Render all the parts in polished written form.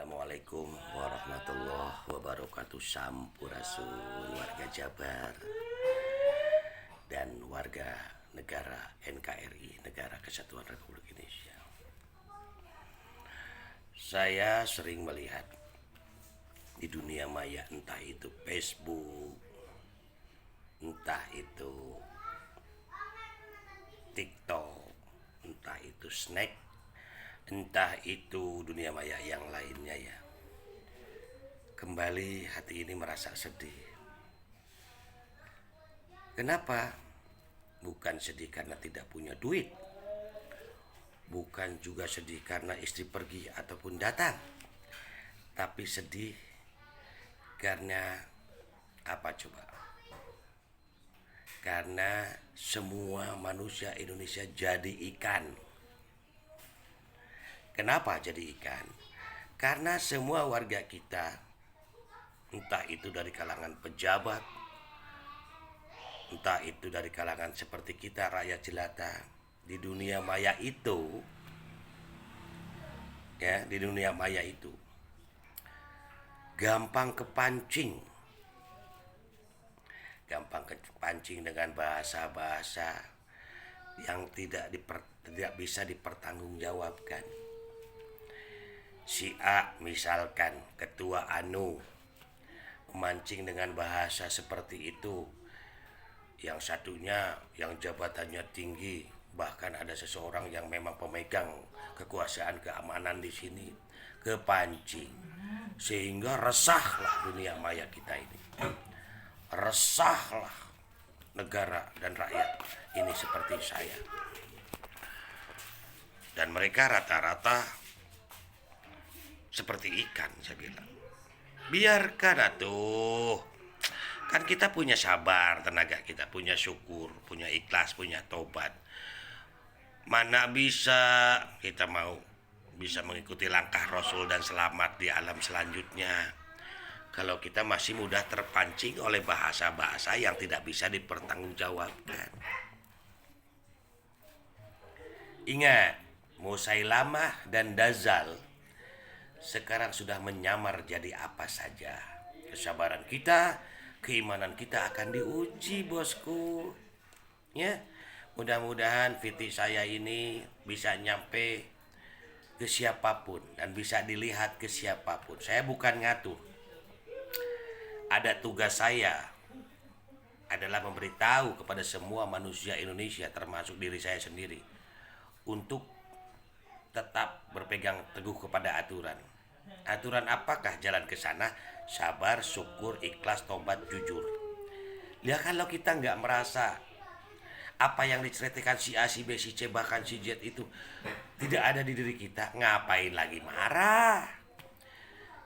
Assalamualaikum warahmatullahi wabarakatuh. Sampurasun warga Jabar dan warga negara NKRI, Negara Kesatuan Republik Indonesia. Saya sering melihat di dunia maya, entah itu Facebook, entah itu TikTok, entah itu Snack, entah itu dunia maya yang lainnya ya. Kembali hati ini merasa sedih. Kenapa? Bukan sedih karena tidak punya duit. Bukan juga sedih karena istri pergi ataupun datang. Tapi sedih karena apa coba? Karena semua manusia Indonesia jadi ikan. Kenapa jadi ikan? Karena semua warga kita, entah itu dari kalangan pejabat, entah itu dari kalangan seperti kita rakyat jelata, di dunia maya itu, ya, di dunia maya itu gampang kepancing dengan bahasa-bahasa yang tidak bisa dipertanggungjawabkan. Si A misalkan ketua ANU memancing dengan bahasa seperti itu, yang satunya yang jabatannya tinggi, bahkan ada seseorang yang memang pemegang kekuasaan keamanan di sini, kepancing, sehingga resahlah dunia maya kita ini, resahlah negara dan rakyat ini seperti saya. Dan mereka rata-rata seperti ikan, saya bilang. Biarkan atuh. Kan kita punya sabar, tenaga kita punya syukur, punya ikhlas, punya tobat. Mana bisa kita mau bisa mengikuti langkah Rasul dan selamat di alam selanjutnya kalau kita masih mudah terpancing oleh bahasa-bahasa yang tidak bisa dipertanggungjawabkan. Ingat, Musailamah dan Dajjal sekarang sudah menyamar jadi apa saja. Kesabaran kita, keimanan kita akan diuji, bosku. Ya, mudah-mudahan video saya ini bisa nyampe ke siapapun dan bisa dilihat ke siapapun. Saya bukan ngatur. Ada tugas saya adalah memberitahu kepada semua manusia Indonesia, termasuk diri saya sendiri, untuk tetap berpegang teguh kepada aturan. Aturan apakah? Jalan ke sana, sabar, syukur, ikhlas, tobat, jujur. Ya kalau kita nggak merasa apa yang diceritakan si A, si B, si C, bahkan si Z itu tidak ada di diri kita, ngapain lagi marah?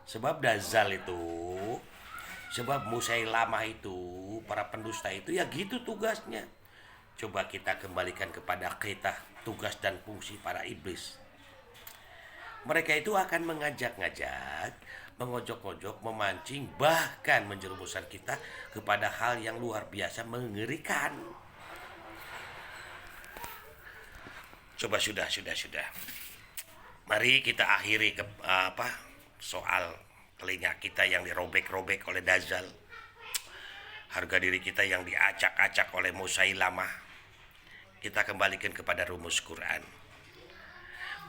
Sebab Dajjal itu, sebab Musailamah itu, para pendusta itu ya gitu tugasnya. Coba kita kembalikan kepada kita tugas dan fungsi para iblis. Mereka itu akan mengajak-ngajak, mengojok-ojok, memancing, bahkan menjerumuskan kita kepada hal yang luar biasa mengerikan. Coba sudah. Mari kita akhiri soal telinga kita yang dirobek-robek oleh Dajjal, harga diri kita yang diacak-acak oleh Musailamah. Kita kembalikan kepada rumus Quran.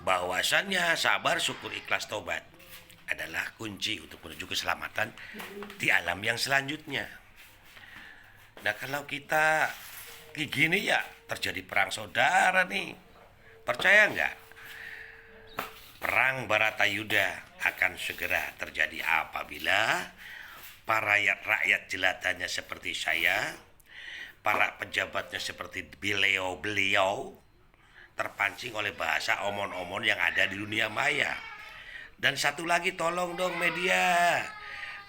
Bahwasannya sabar, syukur, ikhlas, tobat adalah kunci untuk menuju keselamatan di alam yang selanjutnya. Nah kalau kita kayak gini ya terjadi perang saudara nih. Percaya nggak? Perang Baratayuda akan segera terjadi apabila para rakyat jelatanya seperti saya, para pejabatnya seperti beliau terpancing oleh bahasa omon-omon yang ada di dunia maya. Dan satu lagi, tolong dong media,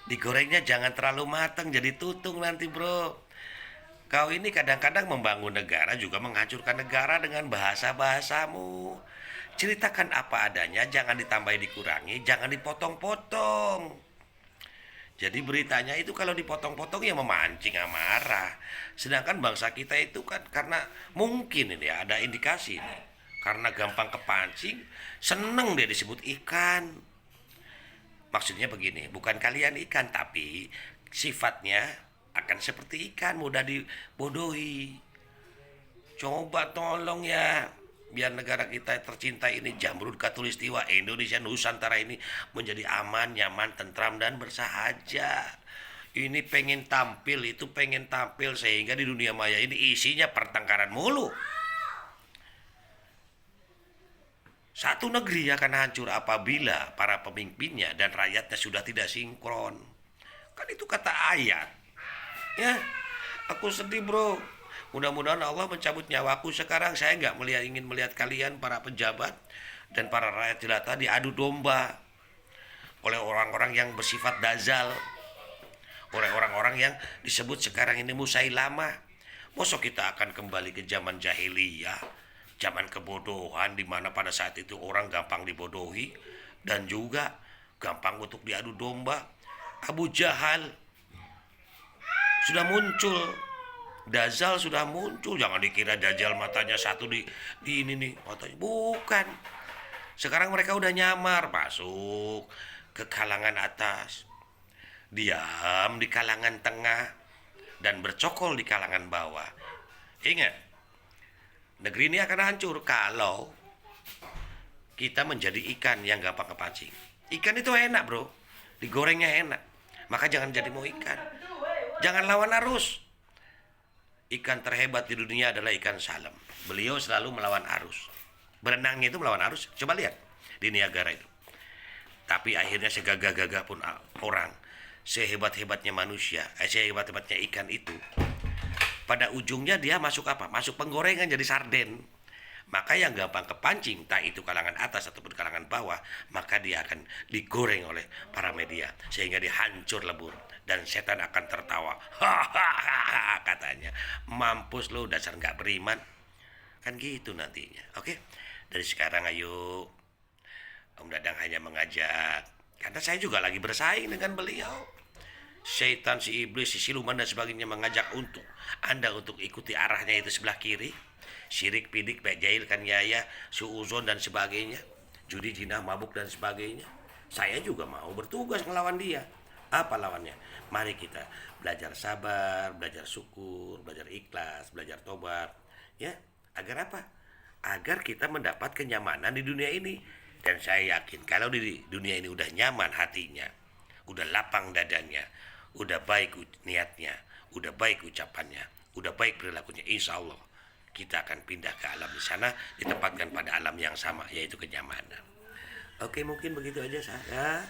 digorengnya jangan terlalu matang jadi tutung nanti bro. Kau ini kadang-kadang membangun negara juga menghancurkan negara dengan bahasa-bahasamu. Ceritakan apa adanya, jangan ditambah dikurangi, jangan dipotong-potong. Jadi beritanya itu kalau dipotong-potong ya memancing amarah. Sedangkan bangsa kita itu kan karena mungkin ini ya, ada indikasi nih, karena gampang kepancing, seneng dia disebut ikan. Maksudnya begini, bukan kalian ikan, tapi sifatnya akan seperti ikan, mudah dibodohi. Coba tolong ya, biar negara kita tercinta ini, Jamrud Khatulistiwa Indonesia Nusantara ini menjadi aman, nyaman, tentram, dan bersahaja. Ini pengen tampil, itu pengen tampil, sehingga di dunia maya ini isinya pertengkaran mulu. Satu negeri akan hancur apabila para pemimpinnya dan rakyatnya sudah tidak sinkron. Kan itu kata ayat. Ya, aku sedih bro. Mudah-mudahan Allah mencabut nyawaku sekarang. Saya nggak ingin melihat kalian para pejabat dan para rakyat jelata diadu domba oleh orang-orang yang bersifat dazal, oleh orang-orang yang disebut sekarang ini Musailama. Mosok kita akan kembali ke zaman jahiliyah, zaman kebodohan, di mana pada saat itu orang gampang dibodohi dan juga gampang untuk diadu domba. Abu Jahal sudah muncul, Dajjal sudah muncul. Jangan dikira Dajjal matanya satu di ini nih matanya, bukan. Sekarang mereka udah nyamar masuk ke kalangan atas, diam di kalangan tengah, dan bercokol di kalangan bawah. Ingat, negeri ini akan hancur kalau kita menjadi ikan yang gampang kepancing. Ikan itu enak bro, digorengnya enak. Maka jangan jadi mau ikan. Jangan lawan arus. Ikan terhebat di dunia adalah ikan Salem. Beliau selalu melawan arus. Berenangnya itu melawan arus. Coba lihat di Niagara itu. Tapi akhirnya segagah-gagah pun orang, sehebat-hebatnya manusia, sehebat-hebatnya ikan itu, pada ujungnya dia masuk apa? Masuk penggorengan jadi sarden. Maka yang gampang kepancing, tak itu kalangan atas ataupun kalangan bawah, maka dia akan digoreng oleh para media sehingga dia hancur lebur dan setan akan tertawa. Hahaha katanya, mampus lo dasar nggak beriman. Kan gitu nantinya. Oke, dari sekarang ayo, Om Dadang hanya mengajak, karena saya juga lagi bersaing dengan beliau. Setan, si iblis, si siluman dan sebagainya mengajak untuk Anda untuk ikuti arahnya itu sebelah kiri. Syirik, pidik, bejail, kaniaya, suuzon dan sebagainya. Judi, jinah, mabuk dan sebagainya. Saya juga mau bertugas melawan dia. Apa lawannya? Mari kita belajar sabar, belajar syukur, belajar ikhlas, belajar tobat. Ya, agar apa? Agar kita mendapat kenyamanan di dunia ini. Dan saya yakin kalau di dunia ini udah nyaman hatinya, udah lapang dadanya, udah baik niatnya, udah baik ucapannya, udah baik perilakunya, insya Allah kita akan pindah ke alam di sana, ditempatkan pada alam yang sama, yaitu kenyamanan. Oke, mungkin begitu aja saya.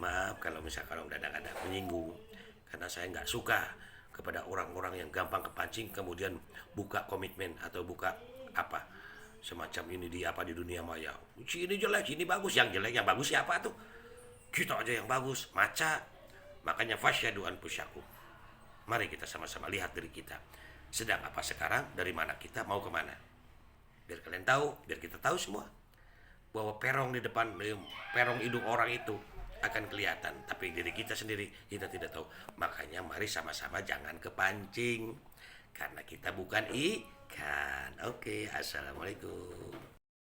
Maaf kalau misalkan Om Dadang ada menyinggung, karena saya nggak suka kepada orang-orang yang gampang kepancing kemudian buka komitmen atau buka apa semacam ini di dunia maya. Ini jelek, ini bagus, yang jelek, yang bagus siapa tuh? Kita aja yang bagus, maca. Makanya fasyadu anfusakum. Mari kita sama-sama lihat diri kita. Sedang apa sekarang, dari mana kita, mau kemana. Biar kalian tahu, biar kita tahu semua, bahwa perong di depan, perong hidung orang itu akan kelihatan. Tapi diri kita sendiri, kita tidak tahu. Makanya mari sama-sama jangan kepancing. Karena kita bukan ikan. Oke, assalamualaikum.